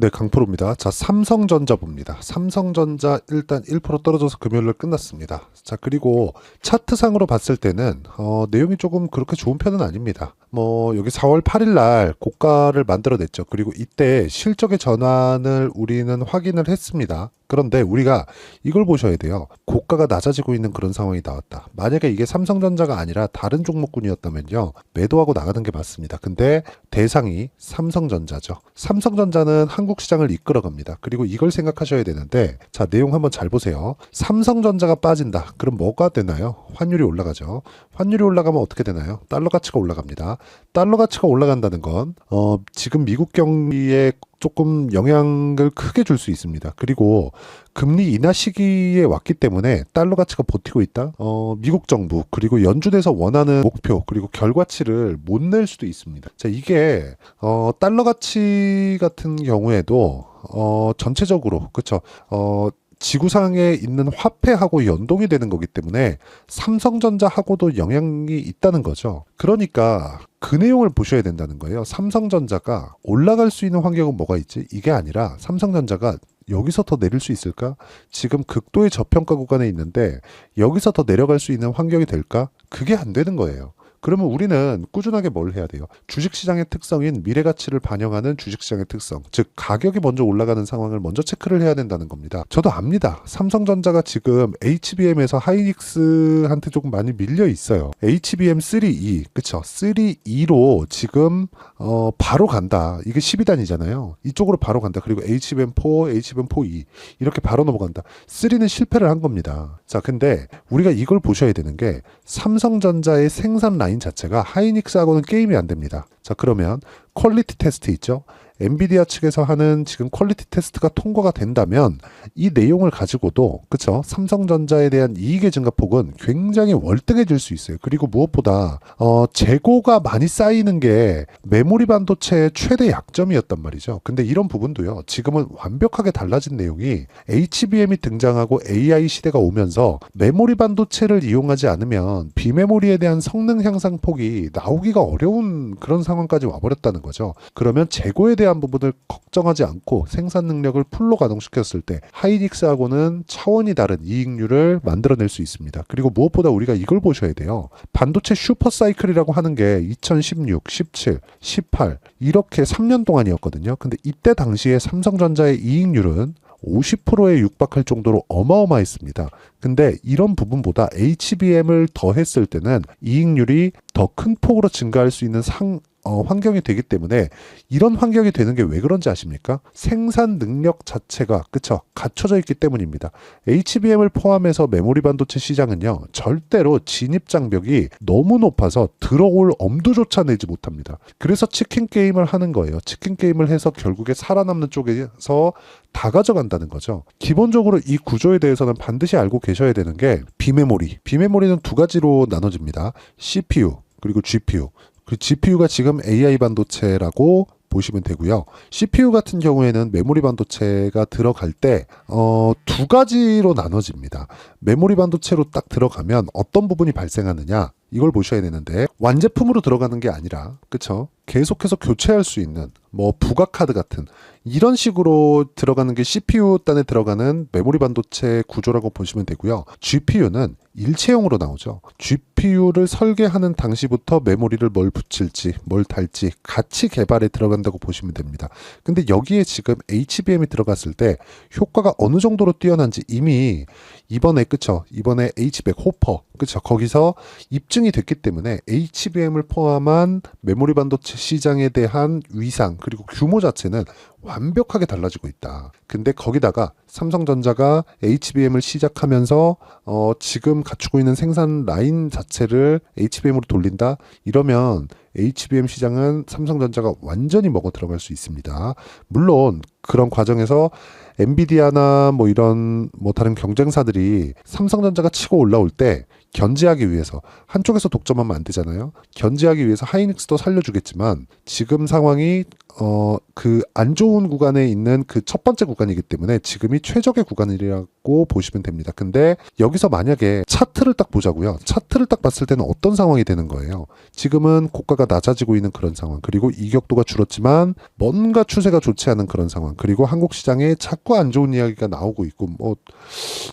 네, 강프로입니다. 자, 삼성전자 봅니다. 삼성전자 일단 1% 떨어져서 금요일날 끝났습니다. 자, 그리고 차트상으로 봤을 때는 내용이 조금 그렇게 좋은 편은 아닙니다. 여기 4월 8일 날 고가를 만들어냈죠. 그리고 이때 실적의 전환을 우리는 확인을 했습니다. 그런데 우리가 이걸 보셔야 돼요. 고가가 낮아지고 있는 그런 상황이 나왔다. 만약에 이게 삼성전자가 아니라 다른 종목군이었다면요, 매도하고 나가는 게 맞습니다. 근데 대상이 삼성전자죠. 삼성전자는 한국 시장을 이끌어갑니다. 그리고 이걸 생각하셔야 되는데, 자, 내용 한번 잘 보세요. 삼성전자가 빠진다. 그럼 뭐가 되나요? 환율이 올라가죠. 환율이 올라가면 어떻게 되나요? 달러 가치가 올라갑니다. 달러 가치가 올라간다는 건 지금 미국 경기에 조금 영향을 크게 줄 수 있습니다. 그리고 금리 인하 시기에 왔기 때문에 달러 가치가 버티고 있다. 미국 정부 그리고 연준에서 원하는 목표 그리고 결과치를 못 낼 수도 있습니다. 자, 이게 달러 가치 같은 경우에도 전체적으로 그쵸. 지구상에 있는 화폐하고 연동이 되는 거기 때문에 삼성전자하고도 영향이 있다는 거죠. 그러니까 그 내용을 보셔야 된다는 거예요. 삼성전자가 올라갈 수 있는 환경은 뭐가 있지? 이게 아니라 삼성전자가 여기서 더 내릴 수 있을까? 지금 극도의 저평가 구간에 있는데 여기서 더 내려갈 수 있는 환경이 될까? 그게 안 되는 거예요. 그러면 우리는 꾸준하게 뭘 해야 돼요? 주식시장의 특성인 미래가치를 반영하는 주식시장의 특성, 즉 가격이 먼저 올라가는 상황을 먼저 체크를 해야 된다는 겁니다. 저도 압니다. 삼성전자가 지금 HBM에서 하이닉스한테 조금 많이 밀려 있어요. HBM 3E, 그쵸? 3E로 지금 바로 간다. 이게 12단이잖아요. 이쪽으로 바로 간다. 그리고 HBM4, HBM4E 이렇게 바로 넘어간다. 3는 실패를 한 겁니다. 자, 근데 우리가 이걸 보셔야 되는 게 삼성전자의 생산 라인 자체가 하이닉스하고는 게임이 안 됩니다. 자, 그러면 퀄리티 테스트 있죠? 엔비디아 측에서 하는 지금 퀄리티 테스트가 통과가 된다면 이 내용을 가지고도 그쵸? 삼성전자에 대한 이익의 증가폭은 굉장히 월등해질 수 있어요. 그리고 무엇보다 재고가 많이 쌓이는 게 메모리 반도체의 최대 약점이었단 말이죠. 근데 이런 부분도요, 지금은 완벽하게 달라진 내용이 HBM이 등장하고 AI 시대가 오면서 메모리 반도체를 이용하지 않으면 비메모리에 대한 성능 향상 폭이 나오기가 어려운 그런 상황까지 와버렸다는 거죠. 그러면 재고에 대한 부분을 걱정하지 않고 생산 능력을 풀로 가동시켰을 때 하이닉스하고는 차원이 다른 이익률을 만들어낼 수 있습니다. 그리고 무엇보다 우리가 이걸 보셔야 돼요. 반도체 슈퍼사이클이라고 하는 게 2016, 17, 18 이렇게 3년 동안이었거든요. 근데 이때 당시에 삼성전자의 이익률은 50%에 육박할 정도로 어마어마했습니다. 근데 이런 부분보다 HBM을 더했을 때는 이익률이 더 큰 폭으로 증가할 수 있는 환경이 되기 때문에 이런 환경이 되는 게 왜 그런지 아십니까? 생산 능력 자체가 그쵸? 갖춰져 있기 때문입니다. HBM을 포함해서 메모리 반도체 시장은요, 절대로 진입 장벽이 너무 높아서 들어올 엄두조차 내지 못합니다. 그래서 치킨 게임을 하는 거예요. 치킨 게임을 해서 결국에 살아남는 쪽에서 다 가져간다는 거죠. 기본적으로 이 구조에 대해서는 반드시 알고 계셔야 되는 게 비메모리. 비메모리는 두 가지로 나눠집니다. CPU 그리고 GPU. 그 GPU가 지금 AI 반도체라고 보시면 되고요. CPU 같은 경우에는 메모리 반도체가 들어갈 때 두 가지로 나눠집니다. 메모리 반도체로 딱 들어가면 어떤 부분이 발생하느냐 이걸 보셔야 되는데 완제품으로 들어가는 게 아니라 그쵸? 계속해서 교체할 수 있는 부가 카드 같은 이런 식으로 들어가는 게 CPU 단에 들어가는 메모리 반도체 구조라고 보시면 되고요. GPU는 일체형으로 나오죠. GPU를 설계하는 당시부터 메모리를 뭘 붙일지 뭘 달지 같이 개발에 들어간다고 보시면 됩니다. 근데 여기에 지금 HBM이 들어갔을 때 효과가 어느 정도로 뛰어난지 이미 이번에 그쵸? 이번에 H100 호퍼 그쵸? 거기서 입증이 됐기 때문에 HBM을 포함한 메모리 반도체 시장에 대한 위상 그리고 규모 자체는 완벽하게 달라지고 있다. 근데 거기다가 삼성전자가 HBM을 시작하면서 지금 갖추고 있는 생산 라인 자체를 HBM으로 돌린다? 이러면 HBM 시장은 삼성전자가 완전히 먹어 들어갈 수 있습니다. 물론 그런 과정에서 엔비디아나 이런 다른 경쟁사들이 삼성전자가 치고 올라올 때 견제하기 위해서 한쪽에서 독점하면 안 되잖아요. 견제하기 위해서 하이닉스도 살려주겠지만 지금 상황이 그 안 좋은 구간에 있는 그 첫 번째 구간이기 때문에 지금이 최적의 구간이라고 보시면 됩니다. 근데 여기서 만약에 차트를 딱 보자고요. 차트를 딱 봤을 때는 어떤 상황이 되는 거예요. 지금은 고가가 낮아지고 있는 그런 상황, 그리고 이격도가 줄었지만 뭔가 추세가 좋지 않은 그런 상황, 그리고 한국 시장에 자꾸 안 좋은 이야기가 나오고 있고, 뭐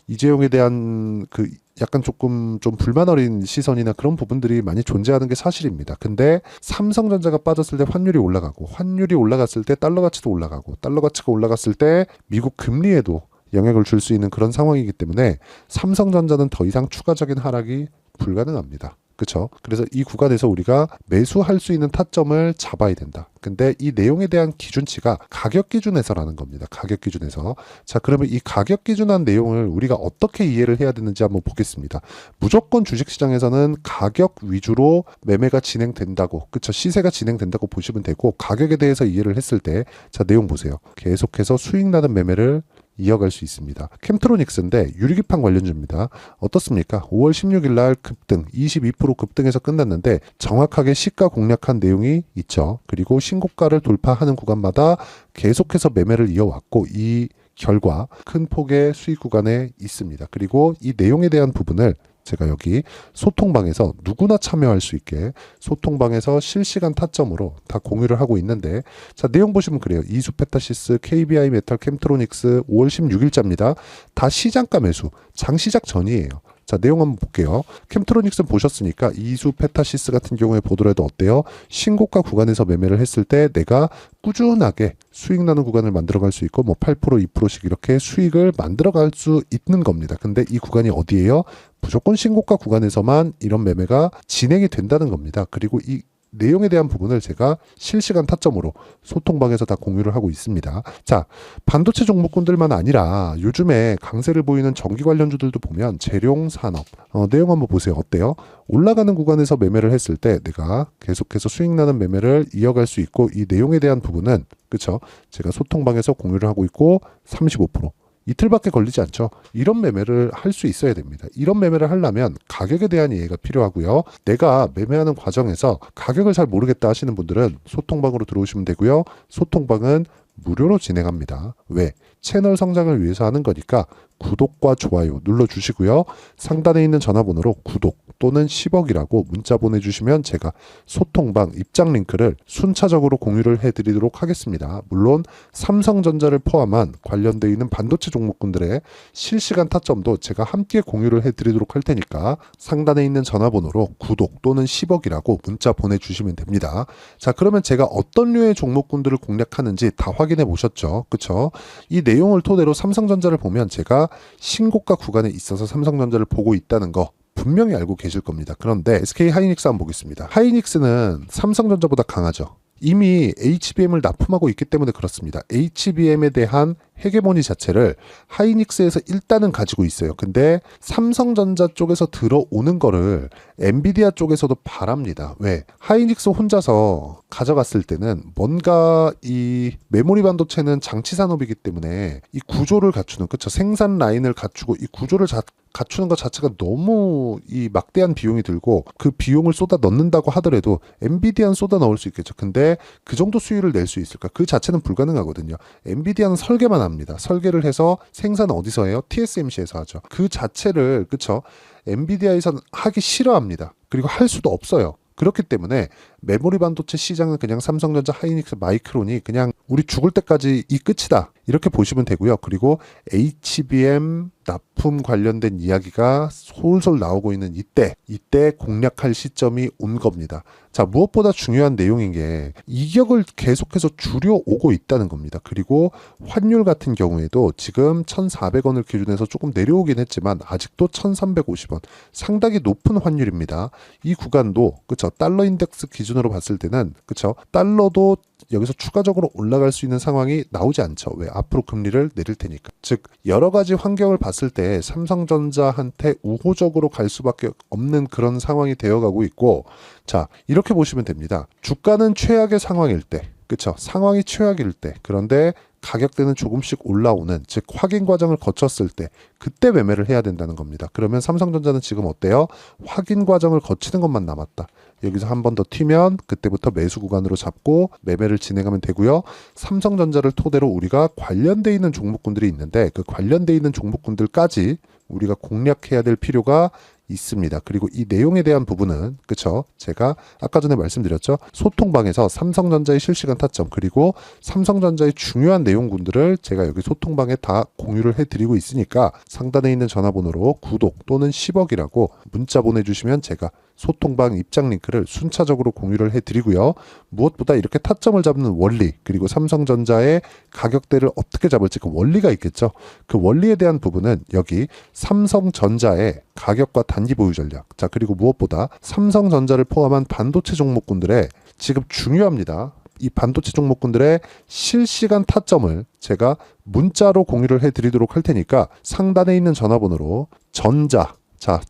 이재용에 대한 그 약간 조금 좀 불만 어린 시선이나 그런 부분들이 많이 존재하는 게 사실입니다. 근데 삼성전자가 빠졌을 때 환율이 올라가고, 환율이 올라갔을 때 달러 가치도 올라가고, 달러 가치가 올라갔을 때 미국 금리에도 영향을 줄 수 있는 그런 상황이기 때문에 삼성전자는 더 이상 추가적인 하락이 불가능합니다. 그렇죠? 그래서 이 구간에서 우리가 매수할 수 있는 타점을 잡아야 된다. 근데 이 내용에 대한 기준치가 가격 기준에서라는 겁니다. 가격 기준에서. 자, 그러면 이 가격 기준한 내용을 우리가 어떻게 이해를 해야 되는지 한번 보겠습니다. 무조건 주식시장에서는 가격 위주로 매매가 진행된다고, 그쵸? 시세가 진행된다고 보시면 되고, 가격에 대해서 이해를 했을 때, 자, 내용 보세요. 계속해서 수익 나는 매매를 이어갈 수 있습니다. 캠트로닉스인데 유리기판 관련주입니다. 어떻습니까? 5월 16일 날 급등, 22% 급등해서 끝났는데 정확하게 시가 공략한 내용이 있죠. 그리고 신고가를 돌파하는 구간마다 계속해서 매매를 이어왔고, 이 결과 큰 폭의 수익 구간에 있습니다. 그리고 이 내용에 대한 부분을 제가 여기 소통방에서 누구나 참여할 수 있게 소통방에서 실시간 타점으로 다 공유를 하고 있는데, 자, 내용 보시면 그래요. 이수페타시스, KBI 메탈, 캠트로닉스 5월 16일자입니다. 다 시장가 매수, 장시작 전이에요. 자, 내용 한번 볼게요. 캠트로닉스 보셨으니까 이수페타시스 같은 경우에 보더라도 어때요? 신고가 구간에서 매매를 했을 때 내가 꾸준하게 수익 나는 구간을 만들어갈 수 있고, 뭐 8%, 2%씩 이렇게 수익을 만들어갈 수 있는 겁니다. 근데 이 구간이 어디예요? 무조건 신고가 구간에서만 이런 매매가 진행이 된다는 겁니다. 그리고 이 내용에 대한 부분을 제가 실시간 타점으로 소통방에서 다 공유를 하고 있습니다. 자, 반도체 종목군들만 아니라 요즘에 강세를 보이는 전기 관련주들도 보면 재룡산업, 내용 한번 보세요. 어때요? 올라가는 구간에서 매매를 했을 때 내가 계속해서 수익 나는 매매를 이어갈 수 있고, 이 내용에 대한 부분은, 그쵸? 제가 소통방에서 공유를 하고 있고, 35%. 이틀밖에 걸리지 않죠. 이런 매매를 할 수 있어야 됩니다. 이런 매매를 하려면 가격에 대한 이해가 필요하고요. 내가 매매하는 과정에서 가격을 잘 모르겠다 하시는 분들은 소통방으로 들어오시면 되고요. 소통방은 무료로 진행합니다. 왜? 채널 성장을 위해서 하는 거니까 구독과 좋아요 눌러주시고요. 상단에 있는 전화번호로 구독 또는 10억이라고 문자 보내주시면 제가 소통방 입장 링크를 순차적으로 공유를 해드리도록 하겠습니다. 물론 삼성전자를 포함한 관련되어 있는 반도체 종목군들의 실시간 타점도 제가 함께 공유를 해드리도록 할 테니까 상단에 있는 전화번호로 구독 또는 10억이라고 문자 보내주시면 됩니다. 자, 그러면 제가 어떤 류의 종목군들을 공략하는지 다 확인해 보셨죠? 그쵸? 이 내용을 토대로 삼성전자를 보면 제가 신고가 구간에 있어서 삼성전자를 보고 있다는 거 분명히 알고 계실 겁니다. 그런데 SK 하이닉스 한번 보겠습니다. 하이닉스는 삼성전자보다 강하죠. 이미 HBM을 납품하고 있기 때문에 그렇습니다. HBM에 대한 헤게모니 자체를 하이닉스에서 일단은 가지고 있어요. 근데 삼성전자 쪽에서 들어오는 거를 엔비디아 쪽에서도 바랍니다. 왜? 하이닉스 혼자서 가져갔을 때는 뭔가 이 메모리 반도체는 장치 산업이기 때문에 이 구조를 갖추는, 그쵸? 생산 라인을 갖추고 이 구조를 갖추는 것 자체가 너무 이 막대한 비용이 들고, 그 비용을 쏟아 넣는다고 하더라도 엔비디아는 쏟아 넣을 수 있겠죠. 근데 그 정도 수익을 낼 수 있을까? 그 자체는 불가능하거든요. 엔비디아는 설계만 합니다. 설계를 해서 생산 어디서 해요? TSMC에서 하죠. 그 자체를, 그쵸? 엔비디아에서는 하기 싫어합니다. 그리고 할 수도 없어요. 그렇기 때문에 메모리 반도체 시장은 그냥 삼성전자, 하이닉스, 마이크론이 그냥 우리 죽을 때까지 이 끝이다, 이렇게 보시면 되고요. 그리고 HBM 납품 관련된 이야기가 솔솔 나오고 있는 이때 공략할 시점이 온 겁니다. 자, 무엇보다 중요한 내용인 게 이격을 계속해서 줄여오고 있다는 겁니다. 그리고 환율 같은 경우에도 지금 1,400원을 기준해서 조금 내려오긴 했지만 아직도 1,350원, 상당히 높은 환율입니다. 이 구간도, 그쵸? 달러 인덱스 기준으로 봤을 때는, 그쵸? 달러도 여기서 추가적으로 올라갈 수 있는 상황이 나오지 않죠. 왜? 앞으로 금리를 내릴 테니까. 즉, 여러 가지 환경을 봤을 때 삼성전자한테 우호적으로 갈 수밖에 없는 그런 상황이 되어가고 있고, 자, 이렇게 보시면 됩니다. 주가는 최악의 상황일 때, 그쵸? 상황이 최악일 때, 그런데 가격대는 조금씩 올라오는, 즉 확인 과정을 거쳤을 때 그때 매매를 해야 된다는 겁니다. 그러면 삼성전자는 지금 어때요? 확인 과정을 거치는 것만 남았다. 여기서 한 번 더 튀면 그때부터 매수 구간으로 잡고 매매를 진행하면 되고요. 삼성전자를 토대로 우리가 관련돼 있는 종목군들이 있는데 그 관련돼 있는 종목군들까지 우리가 공략해야 될 필요가 있습니다. 그리고 이 내용에 대한 부분은 그쵸? 제가 아까 전에 말씀드렸죠. 소통방에서 삼성전자의 실시간 타점 그리고 삼성전자의 중요한 내용군들을 제가 여기 소통방에 다 공유를 해드리고 있으니까 상단에 있는 전화번호로 구독 또는 10억이라고 문자 보내주시면 제가 소통방 입장 링크를 순차적으로 공유를 해드리고요. 무엇보다 이렇게 타점을 잡는 원리 그리고 삼성전자의 가격대를 어떻게 잡을지 그 원리가 있겠죠. 그 원리에 대한 부분은 여기 삼성전자의 가격과 단기 보유 전략 자 그리고 무엇보다 삼성전자를 포함한 반도체 종목군들의 지금 중요합니다. 이 반도체 종목군들의 실시간 타점을 제가 문자로 공유를 해드리도록 할 테니까 상단에 있는 전화번호로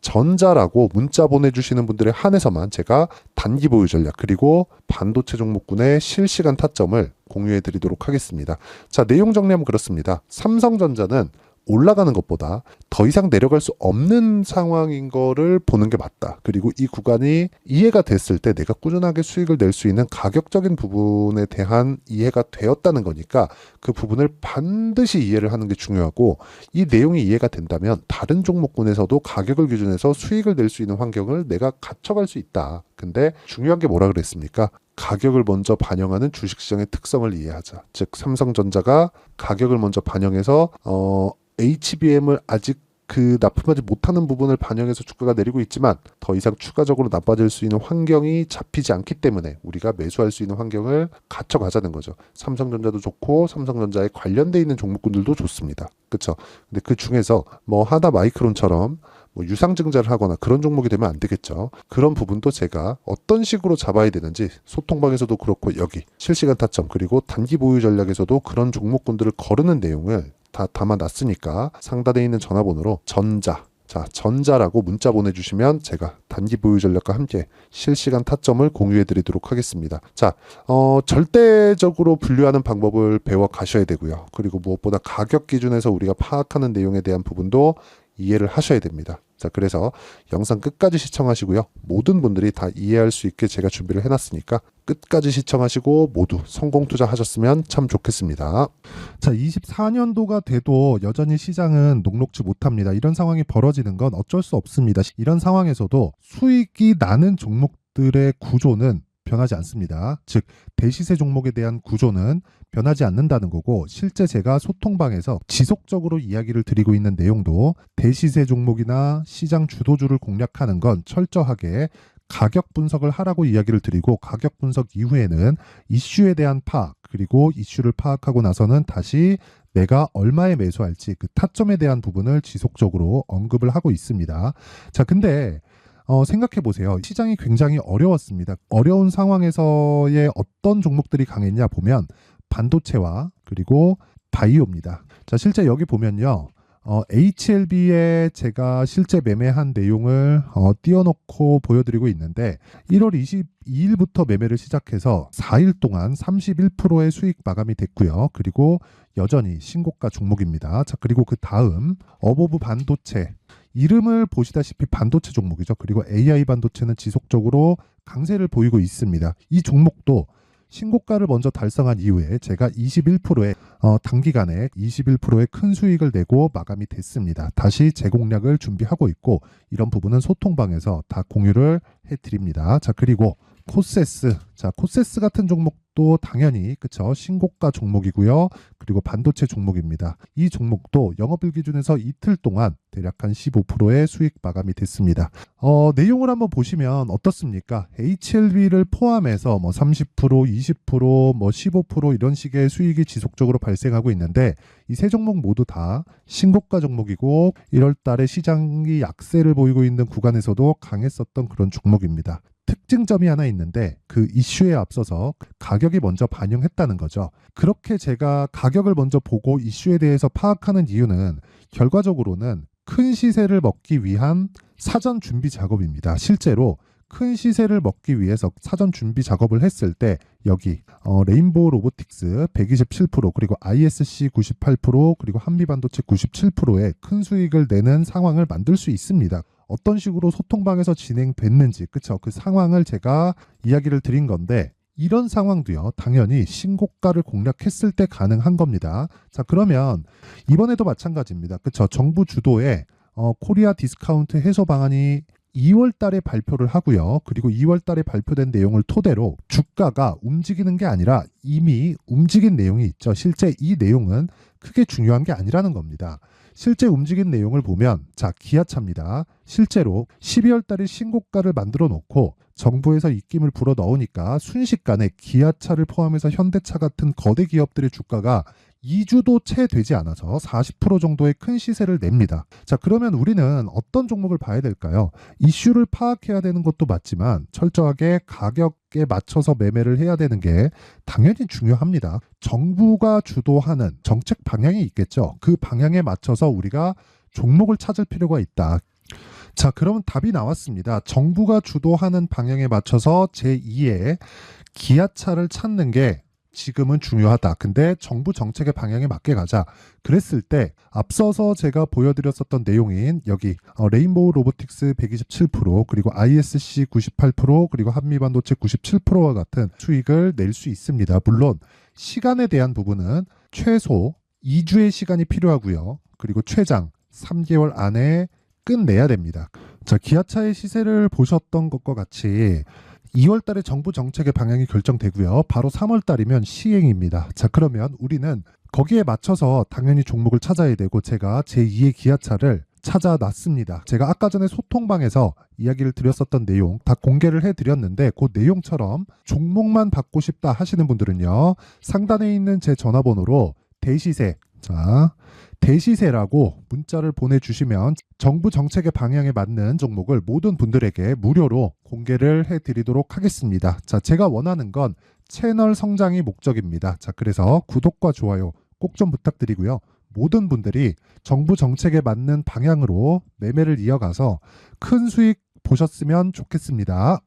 전자라고 문자 보내주시는 분들에 한해서만 제가 단기 보유 전략 그리고 반도체 종목군의 실시간 타점을 공유해 드리도록 하겠습니다. 자, 내용 정리하면 그렇습니다. 삼성전자는 올라가는 것보다 더 이상 내려갈 수 없는 상황인 거를 보는 게 맞다. 그리고 이 구간이 이해가 됐을 때 내가 꾸준하게 수익을 낼 수 있는 가격적인 부분에 대한 이해가 되었다는 거니까 그 부분을 반드시 이해를 하는 게 중요하고 이 내용이 이해가 된다면 다른 종목군에서도 가격을 기준해서 수익을 낼 수 있는 환경을 내가 갖춰갈 수 있다. 근데 중요한 게 뭐라 그랬습니까? 가격을 먼저 반영하는 주식시장의 특성을 이해하자. 즉 삼성전자가 가격을 먼저 반영해서 HBM을 아직 납품하지 못하는 부분을 반영해서 주가가 내리고 있지만 더 이상 추가적으로 나빠질 수 있는 환경이 잡히지 않기 때문에 우리가 매수할 수 있는 환경을 갖춰가자는 거죠. 삼성전자도 좋고 삼성전자에 관련돼 있는 종목군들도 좋습니다. 그렇죠? 근데 그 중에서 뭐 하나 마이크론처럼 뭐 유상증자를 하거나 그런 종목이 되면 안 되겠죠. 그런 부분도 제가 어떤 식으로 잡아야 되는지 소통방에서도 그렇고 여기 실시간 타점 그리고 단기 보유 전략에서도 그런 종목군들을 거르는 내용을 다 담아놨으니까 상단에 있는 전화번호로 전자라고 문자 보내주시면 제가 단기 보유 전략과 함께 실시간 타점을 공유해 드리도록 하겠습니다. 자, 절대적으로 분류하는 방법을 배워 가셔야 되고요. 그리고 무엇보다 가격 기준에서 우리가 파악하는 내용에 대한 부분도 이해를 하셔야 됩니다. 자, 그래서 영상 끝까지 시청하시고요. 모든 분들이 다 이해할 수 있게 제가 준비를 해놨으니까 끝까지 시청하시고 모두 성공 투자하셨으면 참 좋겠습니다. 자, 24년도가 돼도 여전히 시장은 녹록지 못합니다. 이런 상황이 벌어지는 건 어쩔 수 없습니다. 이런 상황에서도 수익이 나는 종목들의 구조는 변하지 않습니다. 즉 대시세 종목에 대한 구조는 변하지 않는다는 거고 실제 제가 소통방에서 지속적으로 이야기를 드리고 있는 내용도 대시세 종목이나 시장 주도주를 공략하는 건 철저하게 가격 분석을 하라고 이야기를 드리고 가격 분석 이후에는 이슈에 대한 파악 그리고 이슈를 파악하고 나서는 다시 내가 얼마에 매수할지 그 타점에 대한 부분을 지속적으로 언급을 하고 있습니다. 자, 근데 생각해 보세요. 시장이 굉장히 어려웠습니다. 어려운 상황에서의 어떤 종목들이 강했냐 보면 반도체와 그리고 바이오입니다. 자, 실제 여기 보면요. HLB에 제가 실제 매매한 내용을 띄워놓고 보여드리고 있는데 1월 22일부터 매매를 시작해서 4일 동안 31%의 수익 마감이 됐고요. 그리고 여전히 신고가 종목입니다. 자, 그리고 그 다음 어보브 반도체 이름을 보시다시피 반도체 종목이죠. 그리고 AI 반도체는 지속적으로 강세를 보이고 있습니다. 이 종목도 신고가를 먼저 달성한 이후에 제가 21%의 단기간에 21%의 큰 수익을 내고 마감이 됐습니다. 다시 재공략을 준비하고 있고 이런 부분은 소통방에서 다 공유를 해드립니다. 자, 그리고 코세스. 자, 코세스 같은 종목도 당연히 그쵸 신고가 종목이고요. 그리고 반도체 종목입니다. 이 종목도 영업일 기준에서 이틀 동안 대략 한 15%의 수익 마감이 됐습니다. 내용을 한번 보시면 어떻습니까? HLB를 포함해서 뭐 30%, 20%, 뭐 15% 이런 식의 수익이 지속적으로 발생하고 있는데 이 세 종목 모두 다 신고가 종목이고 1월 달에 시장이 약세를 보이고 있는 구간에서도 강했었던 그런 종목입니다. 특징점이 하나 있는데 그 이슈에 앞서서 가격이 먼저 반영했다는 거죠. 그렇게 제가 가격을 먼저 보고 이슈에 대해서 파악하는 이유는 결과적으로는 큰 시세를 먹기 위한 사전 준비 작업입니다. 실제로 큰 시세를 먹기 위해서 사전 준비 작업을 했을 때 여기 레인보우 로보틱스 127% 그리고 ISC 98% 그리고 한미반도체 97%의 큰 수익을 내는 상황을 만들 수 있습니다. 어떤 식으로 소통방에서 진행됐는지, 그쵸? 그 상황을 제가 이야기를 드린 건데, 이런 상황도요, 당연히 신고가를 공략했을 때 가능한 겁니다. 자, 그러면 이번에도 마찬가지입니다. 그쵸? 정부 주도의 코리아 디스카운트 해소 방안이 2월 달에 발표를 하고요. 그리고 2월 달에 발표된 내용을 토대로 주가가 움직이는 게 아니라 이미 움직인 내용이 있죠. 실제 이 내용은 크게 중요한 게 아니라는 겁니다. 실제 움직인 내용을 보면, 자, 기아차입니다. 실제로 12월 달에 신고가를 만들어 놓고 정부에서 입김을 불어 넣으니까 순식간에 기아차를 포함해서 현대차 같은 거대 기업들의 주가가 2주도 채 되지 않아서 40% 정도의 큰 시세를 냅니다. 자, 그러면 우리는 어떤 종목을 봐야 될까요? 이슈를 파악해야 되는 것도 맞지만 철저하게 가격에 맞춰서 매매를 해야 되는 게 당연히 중요합니다. 정부가 주도하는 정책 방향이 있겠죠. 그 방향에 맞춰서 우리가 종목을 찾을 필요가 있다. 자, 그러면 답이 나왔습니다. 정부가 주도하는 방향에 맞춰서 제2의 기아차를 찾는 게 지금은 중요하다. 근데 정부 정책의 방향에 맞게 가자. 그랬을 때 앞서서 제가 보여드렸었던 내용인 여기 레인보우 로보틱스 127% 그리고 ISC 98% 그리고 한미반도체 97%와 같은 수익을 낼 수 있습니다. 물론 시간에 대한 부분은 최소 2주의 시간이 필요하고요. 그리고 최장 3개월 안에 끝내야 됩니다. 자, 기아차의 시세를 보셨던 것과 같이 2월 달에 정부 정책의 방향이 결정되고요. 바로 3월 달이면 시행입니다. 자, 그러면 우리는 거기에 맞춰서 당연히 종목을 찾아야 되고 제가 제2의 기아차를 찾아놨습니다. 제가 아까 전에 소통방에서 이야기를 드렸었던 내용 다 공개를 해드렸는데 그 내용처럼 종목만 받고 싶다 하시는 분들은요. 상단에 있는 제 전화번호로 대시세, 자, 대시세라고 문자를 보내주시면 정부 정책의 방향에 맞는 종목을 모든 분들에게 무료로 공개를 해드리도록 하겠습니다. 자, 제가 원하는 건 채널 성장이 목적입니다. 자, 그래서 구독과 좋아요 꼭 좀 부탁드리고요. 모든 분들이 정부 정책에 맞는 방향으로 매매를 이어가서 큰 수익 보셨으면 좋겠습니다.